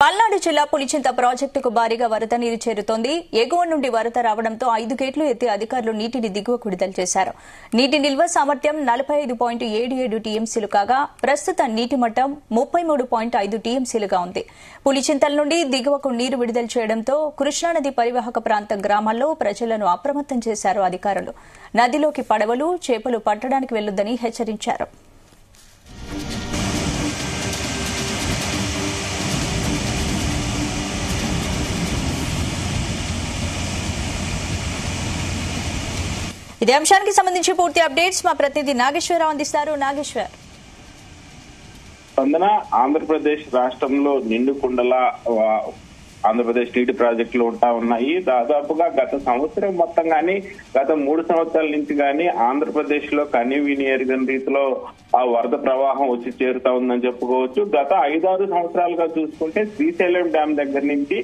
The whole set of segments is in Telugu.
పల్నాడు జిల్లా పులిచింత ప్రాజెక్టుకు భారీగా వరద నీరు చేరుతోంది. ఎగువ నుండి వరద రావడంతో 5 గేట్లు ఎత్తి అధికారులు నీటిని దిగువకు విడుదల చేశారు. నీటి నిల్వ సామర్థ్యం 45.77 టీఎంసీలు కాగా ప్రస్తుత నీటి మట్టం 33.5 టీఎంసీలుగా ఉంది. పులిచింతల నుండి దిగువకు నీరు విడుదల చేయడంతో కృష్ణానది పరివాహక ప్రాంత గ్రామాల్లో ప్రజలను అప్రమత్తం చేశారు అధికారులు. నదిలోకి పడవలు, చేపలు పట్టడానికి వెళ్లొద్దని హెచ్చరించారు. ఇదే అంశానికి సంబంధించి పూర్తి అప్డేట్స్ మా ప్రతినిధి నాగేశ్వరరావు అందిస్తారు. నాగేశ్వర్, స్పందన. ఆంధ్రప్రదేశ్ రాష్ట్రంలో నిండు కుండల ఆంధ్రప్రదేశ్ నీటి ప్రాజెక్టులు ఉంటా ఉన్నాయి. దాదాపుగా గత సంవత్సరం మొత్తం గానీ గత 3 సంవత్సరాల నుంచి గానీ ఆంధ్రప్రదేశ్ లో కనీవిని ఎరుగని రీతిలో ఆ వరద ప్రవాహం వచ్చి చేరుతా ఉందని చెప్పుకోవచ్చు. గత 5-6 సంవత్సరాలుగా చూసుకుంటే శ్రీశైలం డ్యాం దగ్గర నుంచి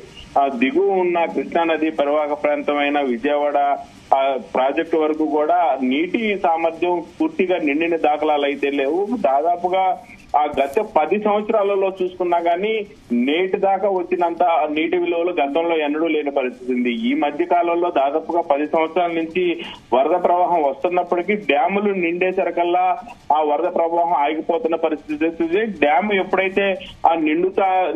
దిగువ ఉన్న కృష్ణానది పరివాహక ప్రాంతమైన విజయవాడ ప్రాజెక్టు వరకు కూడా నీటి సామర్థ్యం పూర్తిగా నిండిన దాఖలాలు అయితే లేవు. దాదాపుగా గత 10 సంవత్సరాలలో చూసుకున్నా గానీ నేటి దాకా వచ్చినంత నీటి విలువలు గతంలో ఎన్నడూ లేని పరిస్థితి ఉంది. ఈ మధ్య కాలంలో దాదాపుగా 10 సంవత్సరాల నుంచి వరద ప్రవాహం వస్తున్నప్పటికీ డ్యాములు నిండేసరికల్లా ఆ వరద ప్రవాహం ఆగిపోతున్న పరిస్థితి. డ్యామ్ ఎప్పుడైతే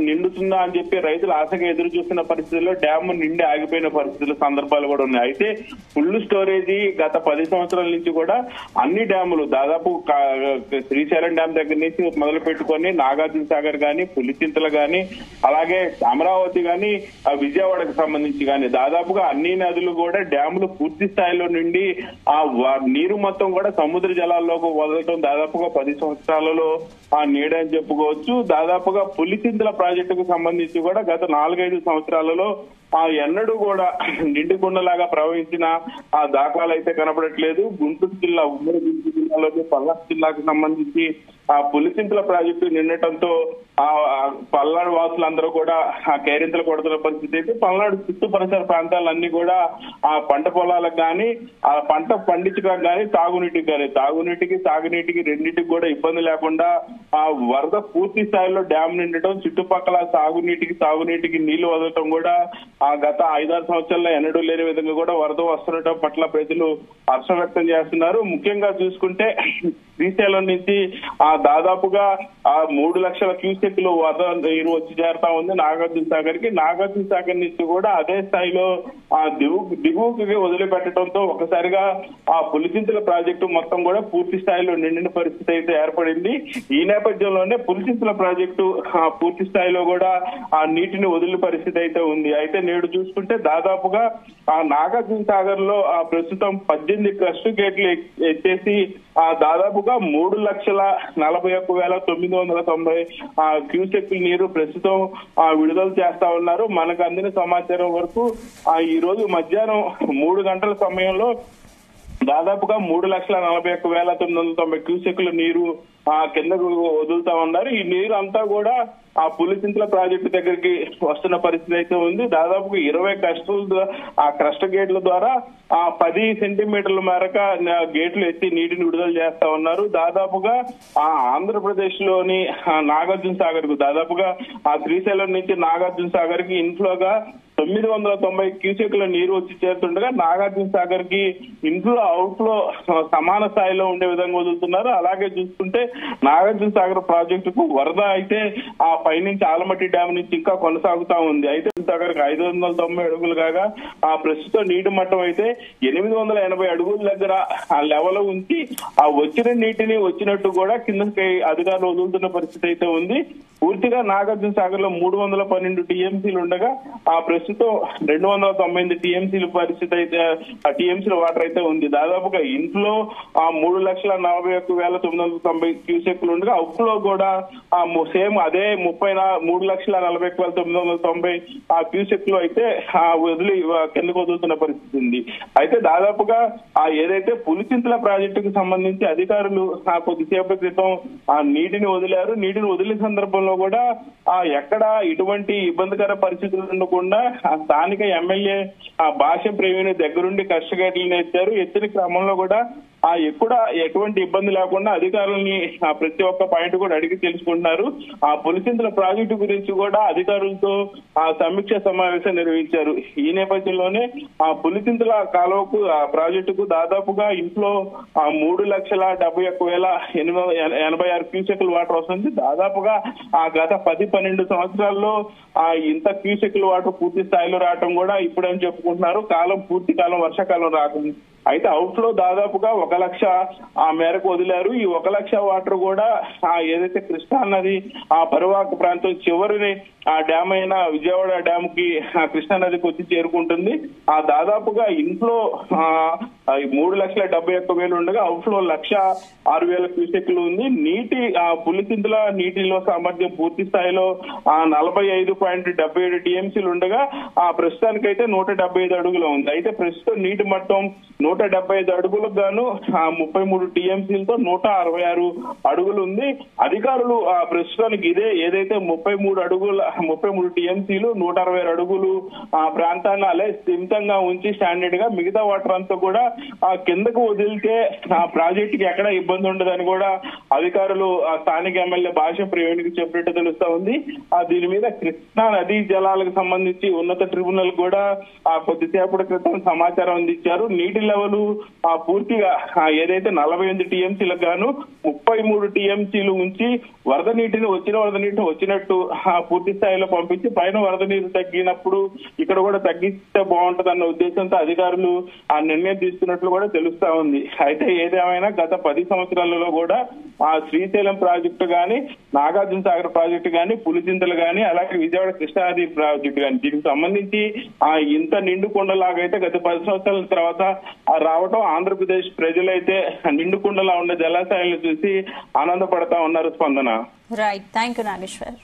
నిండుతుందా అని చెప్పి రైతులు ఆశగా ఎదురు చూస్తున్న పరిస్థితుల్లో డ్యామ్ నిండి ఆగిపోయిన పరిస్థితుల సందర్భాలు కూడా ఉన్నాయి. అయితే ఫుల్ స్టోరేజీ గత 10 సంవత్సరాల నుంచి కూడా అన్ని డ్యాములు దాదాపు శ్రీశైలం డ్యాం దగ్గర నుంచి మొదలు పెట్టుకొని నాగార్జున సాగర్ గాని, పులిచింతలు గాని, అలాగే అమరావతి గాని, విజయవాడకు సంబంధించి గాని దాదాపుగా అన్ని నదులు కూడా డ్యాములు పూర్తి స్థాయిలో నుండి ఆ నీరు మొత్తం కూడా సముద్ర జలాల్లోకి వదలటం దాదాపుగా 10 సంవత్సరాలలో నీడని చెప్పుకోవచ్చు. దాదాపుగా పులిచింతల ప్రాజెక్టుకు సంబంధించి కూడా గత 4-5 సంవత్సరాలలో ఎన్నడూ కూడా నిండుకుండలాగా ప్రవహించిన ఆ దాఖలాలు అయితే కనపడట్లేదు. గుంటూరు జిల్లా, ఉమ్మడి గుంటూరు జిల్లాలోని పల్నాడు జిల్లాకు సంబంధించి ఆ పులిచింతల ప్రాజెక్టు నిండటంతో పల్నాడు వాసులందరూ కూడా ఆ కేరింతలు కొడుతున్న పరిస్థితి. అయితే పల్నాడు చుట్టూ పరిసర ప్రాంతాలన్నీ కూడా ఆ పంట పొలాలకు కానీ, ఆ పంట పండించడానికి కానీ, తాగునీటికి సాగునీటికి రెండింటికి కూడా ఇబ్బంది లేకుండా ఆ వరద పూర్తి స్థాయిలో డ్యామ్ నిండటం, చుట్టుపక్కల సాగునీటికి నీళ్లు వదలటం కూడా ఆ గత 5-6 సంవత్సరాల్లో ఎన్నడూ లేని విధంగా కూడా వరద వస్తుండటం పట్ల ప్రజలు హర్షం వ్యక్తం చేస్తున్నారు. ముఖ్యంగా చూసుకుంటే శ్రీశైలం నుంచి దాదాపుగా 3 లక్షల క్యూసెక్లు వరద నీరు వచ్చి చేరుతా ఉంది నాగార్జున సాగర్ నుంచి కూడా అదే స్థాయిలో దిగువకి వదిలిపెట్టడంతో ఒకసారిగా ఆ పులిచింతల ప్రాజెక్టు మొత్తం కూడా పూర్తి స్థాయిలో నిండిన పరిస్థితి అయితే ఏర్పడింది. ఈ నేపథ్యంలోనే పులిచింతల ప్రాజెక్టు పూర్తి స్థాయిలో కూడా ఆ నీటిని వదిలిన పరిస్థితి అయితే ఉంది. అయితే నేడు చూసుకుంటే దాదాపుగా ఆ నాగార్జున సాగర్ లో ప్రస్తుతం 18 క్రస్ట్ గేట్లు ఎత్తేసి దాదాపుగా 3,41,990 క్యూసెక్ల నీరు ప్రస్తుతం విడుదల చేస్తా ఉన్నారు. మనకు అందిన సమాచారం వరకు ఈ రోజు మధ్యాహ్నం 3 గంటల సమయంలో దాదాపుగా 3,41,990 క్యూసెక్ల నీరు కిందకు వదులుతా ఉన్నారు. ఈ నీరు అంతా కూడా ఆ పులిచింతల ప్రాజెక్టు దగ్గరికి వస్తున్న పరిస్థితి అయితే ఉంది. దాదాపుగా 20 క్రస్ట్ గేట్ల ద్వారా 10 సెంటీమీటర్ల మేరకు గేట్లు ఎత్తి నీటిని విడుదల చేస్తా ఉన్నారు. దాదాపుగా ఆంధ్రప్రదేశ్ లోని నాగార్జున సాగర్ కు దాదాపుగా శ్రీశైలం నుంచి నాగార్జున సాగర్ కి ఇన్ఫ్లోగా 990 క్యూసెక్ల నీరు వచ్చి చేరుతుండగా నాగార్జున సాగర్ కి ఇన్ఫ్లో అవుట్లో సమాన స్థాయిలో ఉండే విధంగా వదులుతున్నారు. అలాగే చూసుకుంటే నాగార్జున సాగర్ ప్రాజెక్టుకు వరద అయితే ఆ పైనుంచి ఆలమట్టి డ్యాం నుంచి ఇంకా కొనసాగుతా ఉంది. అయితే సాగర్ 590 అడుగులు కాగా ఆ ప్రస్తుత నీటి మట్టం అయితే 880 అడుగుల దగ్గర ఆ లెవెల్ ఉంచి ఆ వచ్చిన నీటిని వచ్చినట్టు కూడా కిందకి అధికారులు వదులుతున్న పరిస్థితి అయితే ఉంది. పూర్తిగా నాగార్జున సాగర్ లో 312 టీఎంసీలు ఉండగా ఆ ప్రస్తుతం 298 టీఎంసీల పరిస్థితి అయితే టీఎంసీల వాటర్ అయితే ఉంది. దాదాపుగా ఇంట్లో 3,41,990 క్యూసెక్లు ఉండగా అవుట్లో కూడా సేమ్ అదే 3,40,41,990 క్యూసెక్లు అయితే వదిలి కిందకు వదులుతున్న పరిస్థితి ఉంది. అయితే దాదాపుగా ఏదైతే పులిచింతల ప్రాజెక్టుకు సంబంధించి అధికారులు కొద్దిసేపటి క్రితం నీటిని వదిలారు. నీటిని వదిలిన సందర్భంలో కూడా ఎక్కడ ఇటువంటి ఇబ్బందికర పరిస్థితులు ఉండకుండా స్థానిక ఎమ్మెల్యే భాష్యం ప్రేమిని దగ్గరుండి కష్టగేట్లను ఎత్తారు. ఎత్తిన క్రమంలో కూడా ఎటువంటి ఇబ్బంది లేకుండా అధికారులని ప్రతి ఒక్క పాయింట్ కూడా అడిగి తెలుసుకుంటున్నారు. ఆ పులిచింతల ప్రాజెక్టు గురించి కూడా అధికారులతో సమీక్ష సమావేశం నిర్వహించారు. ఈ నేపథ్యంలోనే ఆ పులిచింతల కాలువకు ఆ ప్రాజెక్టుకు దాదాపుగా ఇంట్లో 3,71,886 క్యూసెక్ల వాటర్ వస్తుంది. దాదాపుగా గత 10-12 సంవత్సరాల్లో ఇంత క్యూసెక్ల వాటర్ పూర్తి స్థాయిలో రావటం కూడా ఇప్పుడని చెప్పుకుంటున్నారు. పూర్తి కాలం వర్షాకాలం రాకుండా అయితే అవుట్ఫ్లో దాదాపుగా 1 లక్ష ఆ మేరకు వదిలారు. ఈ 1 లక్ష వాటర్ కూడా ఏదైతే కృష్ణా నది పరివాహక ప్రాంతం చివరిని డ్యామ్ అయిన విజయవాడ డ్యామ్ కి కృష్ణా నదికి వచ్చి చేరుకుంటుంది. దాదాపుగా ఇంట్లో 3,71,000 ఉండగా అవుట్ఫ్లో 1,06,000 క్యూసెక్లు ఉంది. పులిచింతల నీటిలో సామర్థ్యం పూర్తి స్థాయిలో 45.77 టీఎంసీలు ఉండగా ప్రస్తుతానికైతే 175 అడుగులు ఉంది. అయితే ప్రస్తుతం నీటి మట్టం 175 అడుగులకు గాను 33 టీఎంసీలతో 166 అడుగులు ఉంది. అధికారులు ప్రస్తుతానికి ఏదైతే 33 టీఎంసీలు 160 అడుగులు ప్రాంతాన్ని అలా స్థిమితంగా ఉంచి స్టాండర్డ్ గా మిగతా వాటర్ అంతా కూడా కిందకు వదిలితే ప్రాజెక్టుకి ఎక్కడ ఇబ్బంది ఉండదని కూడా అధికారులు స్థానిక ఎమ్మెల్యే భాష ప్రవీణ్కి చెప్పినట్టు తెలుస్తా ఉంది. దీని మీద కృష్ణా నదీ జలాలకు సంబంధించి ఉన్నత ట్రిబ్యునల్ కూడా కొద్దిసేపటి క్రితం సమాచారం అందించారు. నీటి లెవెల్ పూర్తిగా ఏదైతే 48 టీఎంసీలకు గాను 33 టీఎంసీలు ఉంచి వరద నీటిని వచ్చినట్టు పూర్తి స్థాయిలో పంపించి పైన వరద నీరు తగ్గినప్పుడు ఇక్కడ కూడా తగ్గిస్తే బాగుంటది అన్న ఉద్దేశంతో అధికారులు ఆ నిర్ణయం తీసుకున్నట్లు కూడా తెలుస్తా ఉంది. అయితే ఏదేమైనా గత 10 సంవత్సరాలలో కూడా శ్రీశైలం ప్రాజెక్టు గాని, నాగార్జున సాగర్ ప్రాజెక్టు గాని, పులిచింతలు గాని, అలాగే విజయవాడ కృష్ణానది ప్రాజెక్టు గాని దీనికి సంబంధించి ఇంత నిండుకొండలాగైతే గత 10 సంవత్సరాల తర్వాత రావటం ఆంధ్రప్రదేశ్ ప్రజలైతే నిండుకొండలా ఉన్న జలాశయాలను చూసి ఆనందపడతా ఉన్నారు. స్పందన. Right, thank you Nageshwar.